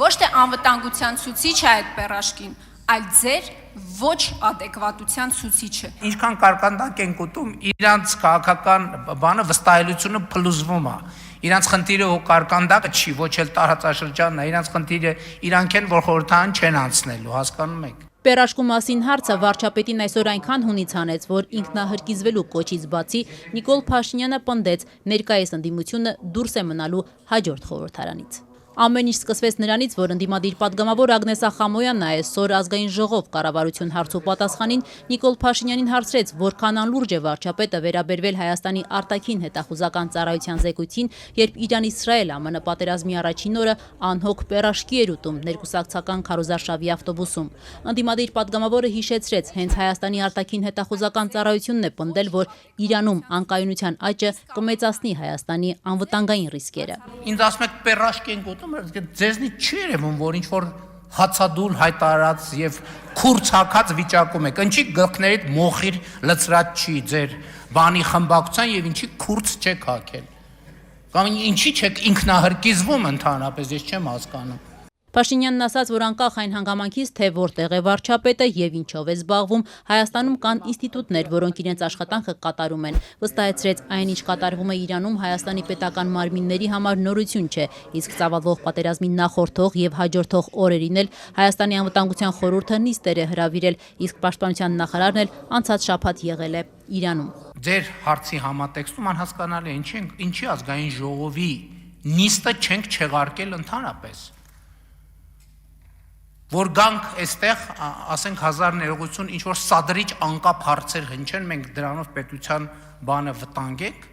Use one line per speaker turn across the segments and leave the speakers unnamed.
Ոչ թե անվտանգության ցուցիչ է այդ պերաշկին, այլ ձեր ոչ ադեկվատության ցուցիչը։
Ինչքան կարկանդակ են կուտում, իրանց քաղաքական բանը վստահելիությունը փլուզվում է։ Իրանց խնդիրը ու կարկանդակը չի, ոչ էլ տարածաշրջանն է, իրանց խնդիրը իրանք են, որ խորհրդարան չեն անցնելու, հասկանում եք։
Պերաշկու մասին հարցը վարչապետին այսօր այնքան հունից հանեց, որ ինքնահրկիզվելու կոչից բացի Նիկոլ Փաշինյանը պնդեց ներկայիս ընդդիմությունը դուրս է մնալու հաջորդ խորհրդարանից։ Ամեն ինչ սկսվեց նրանից, որ ընդդիմադիր պատգամավոր Ագնես Ախամոյանն այսօր ազգային ժողով կառավարություն հարցու պատասխանին Նիկոլ Փաշինյանին հարցրեց, որքան անլուրջ է վարչապետը վերաբերվել Հայաստանի արտաքին հետախուզական ծառայության զեկույցին, երբ Իրան-Իսրայել ԱՄՆ պատերազմի առաջին օրը անհոգ պերաշկի էր ուտում ներկուսակցական քարոզարշավի ավտոբուսում։ Ընդդիմադիր պատգամավորը հիշեցրեց, հենց Հայաստանի արտաքին հետախուզական ծառայությունն է պնդել, որ Իրանում անկայունության աճը կմեծացնի Հայաստանի անվտանգային ռիսկերը։
Ինձ ասում եք պերաշկ են ձեզնից չի երևում, որ ինչ-որ հացադուլ հայտարարած եւ քուրց հակած վիճակում եք, ինչի գլխներիդ մոխիր լծրած չի ձեր բանի խմբակցության եւ ինչի քուրց չեք հակել, կամ ինչի չեք ինքնահրկիզվում ընդհանրապես, ես չեմ հասկանում։
Փաշինյանն ասաց, որ անկախ այն հանգամանքից, թե որտեղ է վարչապետը եւ ինչով է զբաղվում, Հայաստանում կան ինստիտուտներ, որոնք իրենց աշխատանքը կատարում են։ Վստահեցրեց, այն ինչ կատարվում է Իրանում Հայաստանի պետական մարմինների համար նորություն չէ, իսկ ծավալվող պատերազմի նախորդող եւ հաջորդող օրերին էլ Հայաստանի անվտանգության խորհուրդը նիստեր է հրավիրել, իսկ պաշտպանության նախարարն էլ անցած շաբաթ եղել է Իրանում։
Ձեր հարցի համատեքստում անհասկանալի է, ինչի ազգային ժողովի նիստը չենք չեղարկել ընդհանրապես։ Որ գանք այստեղ, ասենք 1000 ներողություն, ինչ-որ սադրիչ անկապ հարցեր հնչեն, մենք դրանով պետության բանը վտանգենք,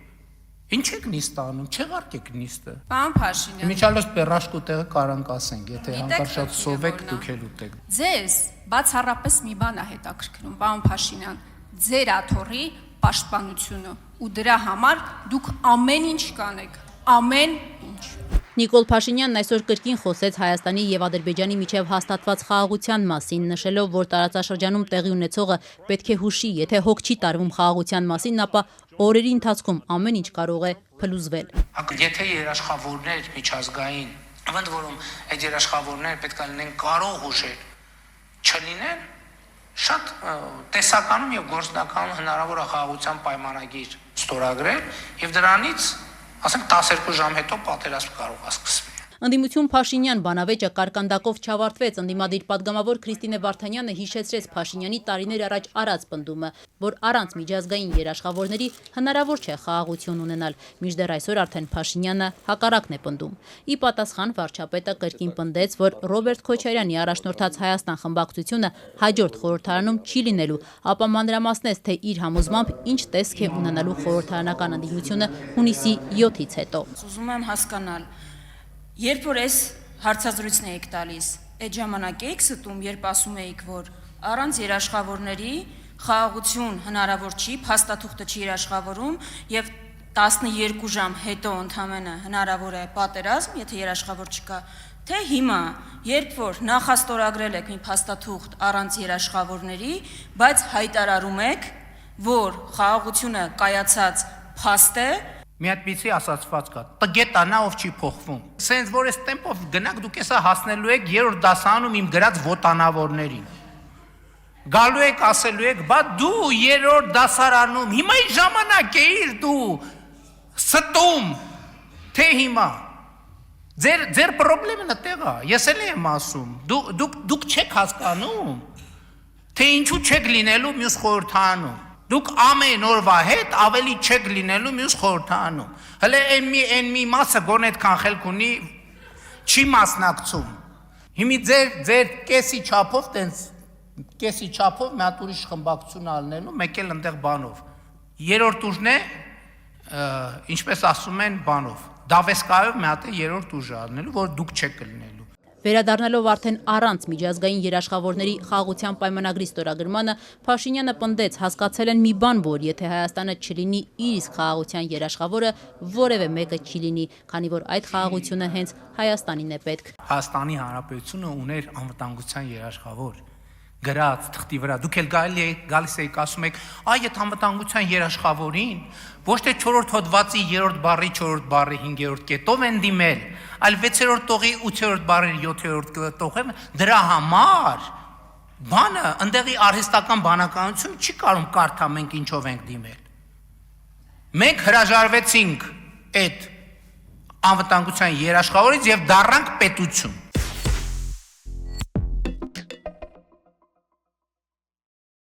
ինչ եք նիստ անում, չեղարկեք նիստը։
Պարոն Փաշինյան,
Միջալոց պերաշկու տեղը կարանք ասենք, եթե հանկարծ շատ սովեք, դուք էլ ուտեք։
ձեզ բացառապես մի բան է հետաքրքրում, պարոն Փաշինյան, ձեր աթոռի պաշտպանությունը ու դրա համար դուք ամեն ինչ կանեք, ամեն ինչ։
Նիկոլ Փաշինյանն այսօր կրկին խոսեց Հայաստանի եւ Ադրբեջանի միջև հաստատված խաղաղության մասին, նշելով, որ տարածաշրջանում տեղի ունեցողը պետք է հուշի, եթե հոգ չի տարվում խաղաղության մասին, ապա օրերի ընթացքում ամեն ինչ կարող է փլուզվել։
Եթե երաշխավորներ միջազգային, ընդ որում այդ երաշխավորները պետք է լինեն կարող հուշել, չլինեն, շատ տեսականում եւ գործնականում հնարավոր է խաղաղության պայմանագիր ստորագրել եւ դրանից ասենք 12 ժամ հետո պատերազմ կարող է սկսվել։
Ընդդիմություն Փաշինյան բանավեճը կարկանդակով չավարտվեց, ընդդիմադիր պատգամավոր Քրիստինե Վարդանյանը հիշեցրեց Փաշինյանի տարիներ առաջ արած պնդումը, որ առանց միջազգային երաշխավորների հնարավոր չէ խաղաղություն ունենալ, մինչդեռ այսօր արդեն Փաշինյանը հակառակն է պնդում։ Ի պատասխան վարչապետը կրկին պնդեց, որ Ռոբերտ Քոչարյանի առաջնորդած Հայաստան խմբակցությունը հաջորդ խորհրդարանում չի լինելու, ապա մանրամասնեց, թե իր համոզմամբ ինչ տեսք է ունենալու խորհրդարանական ընդդիմությունը հունիսի 7-ից հետո։
Ուզում եմ հասկանալ, երբ որ այս հարցազրույցն էիք տալիս, այդ ժամանակ էիք ստում, երբ ասում էիք, որ առանց երաշխավորների խաղաղություն հնարավոր չի, փաստաթուղթը չի երաշխավորում եւ 12 ժամ հետո ընդամենը հնարավոր է պատերազմ, եթե երաշխավոր չկա, թե հիմա, երբ որ նախաստորագրել եք մի փաստաթուղթ առանց երաշխավորների, բայց հայտարարում եք, որ խաղաղությունը կայացած փաստ է,
մի հատ պիցի ասացված կա, տգետանա ով չի փոխվում։ Սենց որ այս տեմպով գնաք դուք էսա հասնելու եք 3-րդ դասարանում իմ գրած ոտանավորներին։ Գալու եք ասելու եք, բա դու 3-րդ դասարանում, հիմա ի ժամանակ էիր դու ստում, թե հիմա։ Ձեր պրոբլեմն այդտեղ է, ես էլ եմ ասում, դուք չեք հասկանում, թե ինչու չեք լինելու մյուս խորհրդարանում։ Դուք ամեն օրվա հետ ավելի չեք լինելու մյուս խորհրդարանում։ Հələ այն մի մասը գոնե այդքան խելք ունի, չի մասնակցում։ Հիմի ձեր կեսի չափով մի հատ ուրիշ խմբակցություն ալնելու, մեկ էլ այնտեղ բանով։ Երրորդ ուժն է, ինչպես ասում են, բանով։ Դավեսկայով մի հատ է երրորդ ուժը ալնելու, որ դուք չեք լինելու։
Վերադառնալով արդեն առանց միջազգային երաշխավորների խաղաղության պայմանագրի ստորագրմանը, Փաշինյանը պնդեց, հասկացել են մի բան, որ եթե Հայաստանը չլինի իր իսկ խաղաղության երաշխավորը, որևէ մեկը չի լինի, քանի որ այդ խաղաղությունը հենց Հայաստանին է պետք։
Հայաստանի Հանրապետությունը ուներ անվտանգության երաշխավոր, գրած թղթի վրա, դուք էլ գալիս եք ասում եք, այ այդ անվտանգության երաշխավորին ոչ թե 4-րդ հոդվածի 3-րդ բառի 4-րդ բառի 5-րդ կետով են դիմել, այլ 6-րդ տողի 8-րդ բառի 7-րդ տողով, դրա համար բանը ընդեղի արհեստական բանականություն չի կարող կարդա մենք ինչով ենք դիմել։ Մենք հրաժարվեցինք այդ անվտանգության երաշխավորից եւ դառնանք պետություն։